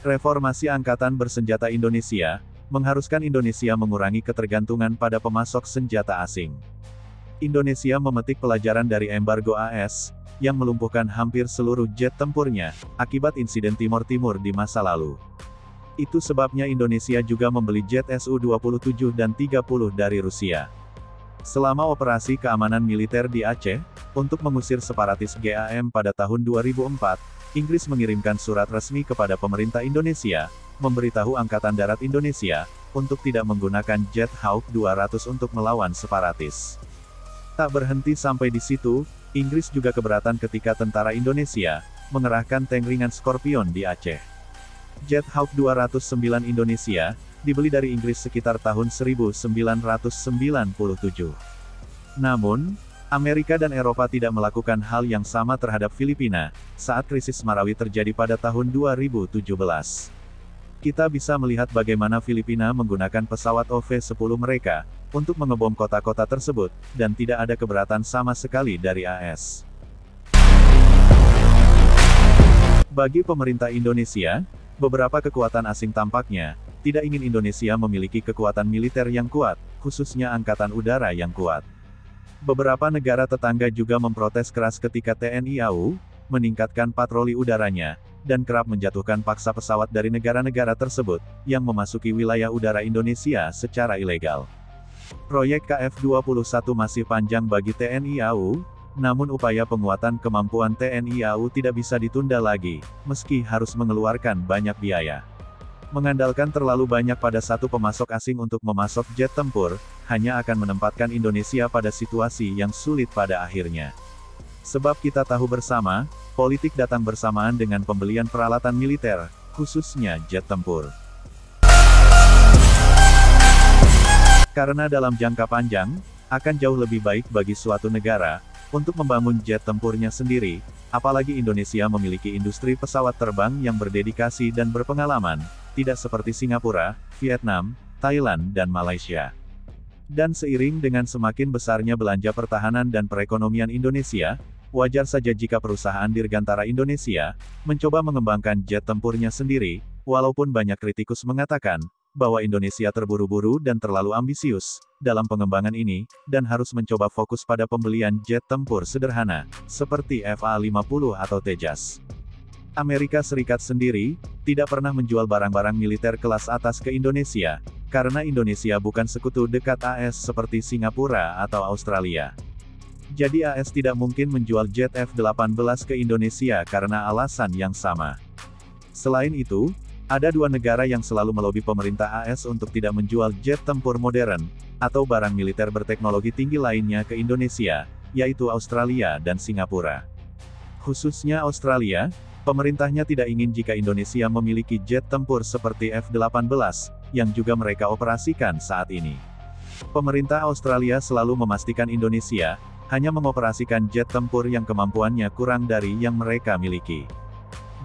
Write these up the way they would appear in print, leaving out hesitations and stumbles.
Reformasi Angkatan Bersenjata Indonesia, mengharuskan Indonesia mengurangi ketergantungan pada pemasok senjata asing. Indonesia memetik pelajaran dari embargo AS, yang melumpuhkan hampir seluruh jet tempurnya, akibat insiden Timor Timur di masa lalu. Itu sebabnya Indonesia juga membeli jet Su-27 dan 30 dari Rusia. Selama operasi keamanan militer di Aceh, untuk mengusir separatis GAM pada tahun 2004, Inggris mengirimkan surat resmi kepada pemerintah Indonesia, memberitahu Angkatan Darat Indonesia, untuk tidak menggunakan jet Hawk 200 untuk melawan separatis. Tak berhenti sampai di situ, Inggris juga keberatan ketika tentara Indonesia, mengerahkan tank ringan Scorpion di Aceh. Jet Hawk 209 Indonesia, dibeli dari Inggris sekitar tahun 1997. Namun, Amerika dan Eropa tidak melakukan hal yang sama terhadap Filipina, saat krisis Marawi terjadi pada tahun 2017. Kita bisa melihat bagaimana Filipina menggunakan pesawat OV-10 mereka, untuk mengebom kota-kota tersebut, dan tidak ada keberatan sama sekali dari AS. Bagi pemerintah Indonesia, beberapa kekuatan asing tampaknya, tidak ingin Indonesia memiliki kekuatan militer yang kuat, khususnya angkatan udara yang kuat. Beberapa negara tetangga juga memprotes keras ketika TNI AU, meningkatkan patroli udaranya, dan kerap menjatuhkan paksa pesawat dari negara-negara tersebut, yang memasuki wilayah udara Indonesia secara ilegal. Proyek KF-21 masih panjang bagi TNI AU, namun upaya penguatan kemampuan TNI AU tidak bisa ditunda lagi, meski harus mengeluarkan banyak biaya. Mengandalkan terlalu banyak pada satu pemasok asing untuk memasok jet tempur, hanya akan menempatkan Indonesia pada situasi yang sulit pada akhirnya. Sebab kita tahu bersama, politik datang bersamaan dengan pembelian peralatan militer, khususnya jet tempur. Karena dalam jangka panjang, akan jauh lebih baik bagi suatu negara, untuk membangun jet tempurnya sendiri, apalagi Indonesia memiliki industri pesawat terbang yang berdedikasi dan berpengalaman, tidak seperti Singapura, Vietnam, Thailand dan Malaysia. Dan seiring dengan semakin besarnya belanja pertahanan dan perekonomian Indonesia, wajar saja jika perusahaan dirgantara Indonesia, mencoba mengembangkan jet tempurnya sendiri, walaupun banyak kritikus mengatakan, bahwa Indonesia terburu-buru dan terlalu ambisius, dalam pengembangan ini, dan harus mencoba fokus pada pembelian jet tempur sederhana, seperti FA-50 atau Tejas. Amerika Serikat sendiri, tidak pernah menjual barang-barang militer kelas atas ke Indonesia, karena Indonesia bukan sekutu dekat AS seperti Singapura atau Australia. Jadi AS tidak mungkin menjual jet F-18 ke Indonesia karena alasan yang sama. Selain itu, ada dua negara yang selalu melobi pemerintah AS untuk tidak menjual jet tempur modern, atau barang militer berteknologi tinggi lainnya ke Indonesia, yaitu Australia dan Singapura. Khususnya Australia, pemerintahnya tidak ingin jika Indonesia memiliki jet tempur seperti F-18, yang juga mereka operasikan saat ini. Pemerintah Australia selalu memastikan Indonesia, hanya mengoperasikan jet tempur yang kemampuannya kurang dari yang mereka miliki.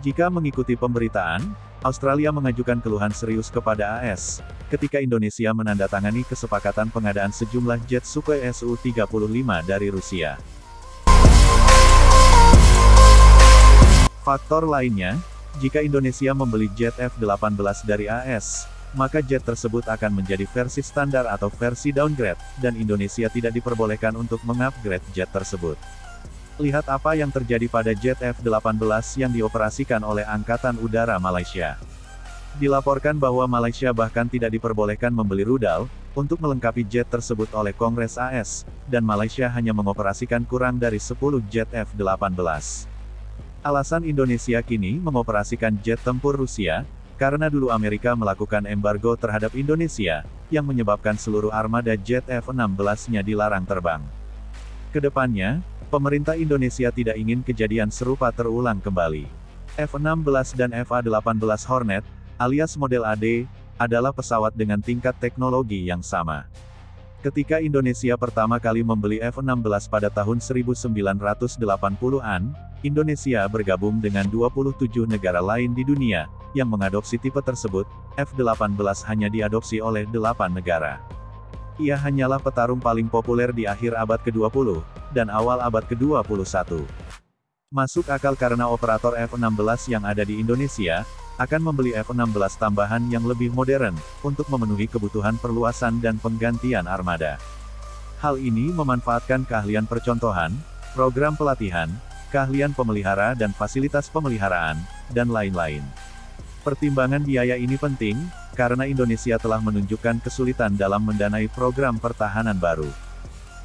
Jika mengikuti pemberitaan, Australia mengajukan keluhan serius kepada AS, ketika Indonesia menandatangani kesepakatan pengadaan sejumlah jet Sukhoi Su-35 dari Rusia. Faktor lainnya, jika Indonesia membeli jet F-18 dari AS, maka jet tersebut akan menjadi versi standar atau versi downgrade, dan Indonesia tidak diperbolehkan untuk mengupgrade jet tersebut. Lihat apa yang terjadi pada jet F-18 yang dioperasikan oleh Angkatan Udara Malaysia. Dilaporkan bahwa Malaysia bahkan tidak diperbolehkan membeli rudal, untuk melengkapi jet tersebut oleh Kongres AS, dan Malaysia hanya mengoperasikan kurang dari 10 jet F-18. Alasan Indonesia kini mengoperasikan jet tempur Rusia, karena dulu Amerika melakukan embargo terhadap Indonesia, yang menyebabkan seluruh armada jet F-16-nya dilarang terbang. Kedepannya, pemerintah Indonesia tidak ingin kejadian serupa terulang kembali. F-16 dan FA-18 Hornet, alias model AD, adalah pesawat dengan tingkat teknologi yang sama. Ketika Indonesia pertama kali membeli F-16 pada tahun 1980-an, Indonesia bergabung dengan 27 negara lain di dunia, yang mengadopsi tipe tersebut. F-18 hanya diadopsi oleh 8 negara. Ia hanyalah petarung paling populer di akhir abad ke-20, dan awal abad ke-21. Masuk akal karena operator F-16 yang ada di Indonesia, akan membeli F-16 tambahan yang lebih modern, untuk memenuhi kebutuhan perluasan dan penggantian armada. Hal ini memanfaatkan keahlian percontohan, program pelatihan, keahlian pemelihara dan fasilitas pemeliharaan, dan lain-lain. Pertimbangan biaya ini penting, karena Indonesia telah menunjukkan kesulitan dalam mendanai program pertahanan baru.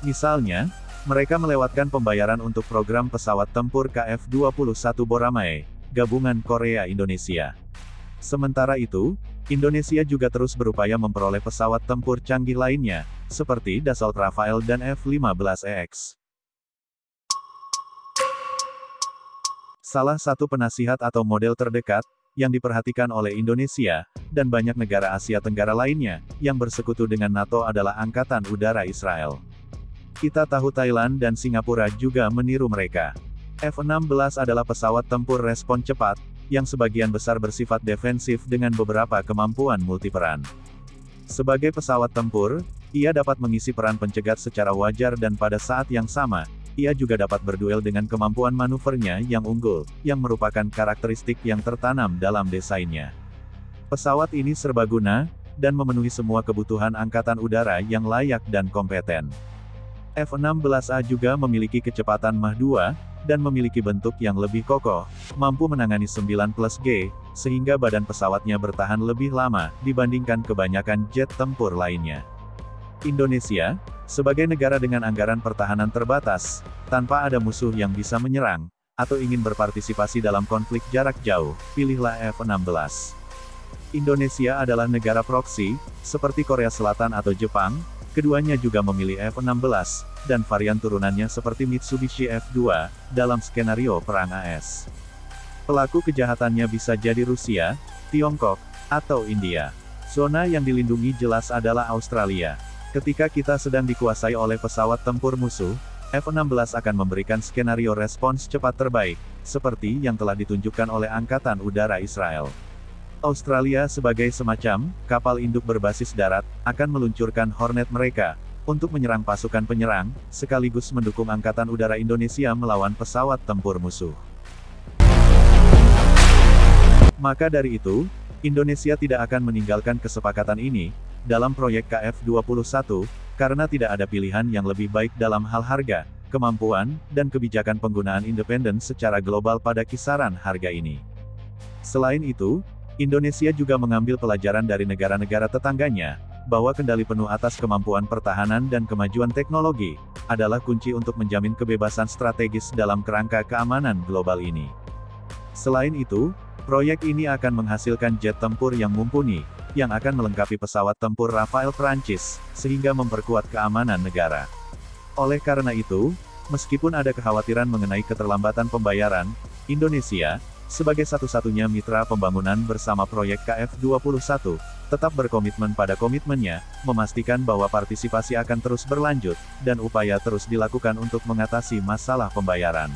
Misalnya, mereka melewatkan pembayaran untuk program pesawat tempur KF-21 Boramae, gabungan Korea-Indonesia. Sementara itu, Indonesia juga terus berupaya memperoleh pesawat tempur canggih lainnya, seperti Dassault Rafale dan F-15EX. Salah satu penasihat atau model terdekat, yang diperhatikan oleh Indonesia, dan banyak negara Asia Tenggara lainnya, yang bersekutu dengan NATO adalah Angkatan Udara Israel. Kita tahu Thailand dan Singapura juga meniru mereka. F-16 adalah pesawat tempur respon cepat, yang sebagian besar bersifat defensif dengan beberapa kemampuan multiperan. Sebagai pesawat tempur, ia dapat mengisi peran pencegat secara wajar dan pada saat yang sama, ia juga dapat berduel dengan kemampuan manuvernya yang unggul, yang merupakan karakteristik yang tertanam dalam desainnya. Pesawat ini serbaguna, dan memenuhi semua kebutuhan angkatan udara yang layak dan kompeten. F-16A juga memiliki kecepatan Mach 2, dan memiliki bentuk yang lebih kokoh, mampu menangani 9+G, sehingga badan pesawatnya bertahan lebih lama, dibandingkan kebanyakan jet tempur lainnya. Indonesia, sebagai negara dengan anggaran pertahanan terbatas, tanpa ada musuh yang bisa menyerang, atau ingin berpartisipasi dalam konflik jarak jauh, pilihlah F-16. Indonesia adalah negara proksi, seperti Korea Selatan atau Jepang. Keduanya juga memilih F-16, dan varian turunannya seperti Mitsubishi F-2, dalam skenario Perang AS. Pelaku kejahatannya bisa jadi Rusia, Tiongkok, atau India. Zona yang dilindungi jelas adalah Australia. Ketika kita sedang dikuasai oleh pesawat tempur musuh, F-16 akan memberikan skenario respons cepat terbaik, seperti yang telah ditunjukkan oleh Angkatan Udara Israel. Australia sebagai semacam kapal induk berbasis darat, akan meluncurkan Hornet mereka, untuk menyerang pasukan penyerang, sekaligus mendukung Angkatan Udara Indonesia melawan pesawat tempur musuh. Maka dari itu, Indonesia tidak akan meninggalkan kesepakatan ini, dalam proyek KF-21, karena tidak ada pilihan yang lebih baik dalam hal harga, kemampuan, dan kebijakan penggunaan independen secara global pada kisaran harga ini. Selain itu, Indonesia juga mengambil pelajaran dari negara-negara tetangganya, bahwa kendali penuh atas kemampuan pertahanan dan kemajuan teknologi, adalah kunci untuk menjamin kebebasan strategis dalam kerangka keamanan global ini. Selain itu, proyek ini akan menghasilkan jet tempur yang mumpuni, yang akan melengkapi pesawat tempur Rafale Prancis, sehingga memperkuat keamanan negara. Oleh karena itu, meskipun ada kekhawatiran mengenai keterlambatan pembayaran, Indonesia, sebagai satu-satunya mitra pembangunan bersama proyek KF-21, tetap berkomitmen pada komitmennya, memastikan bahwa partisipasi akan terus berlanjut, dan upaya terus dilakukan untuk mengatasi masalah pembayaran.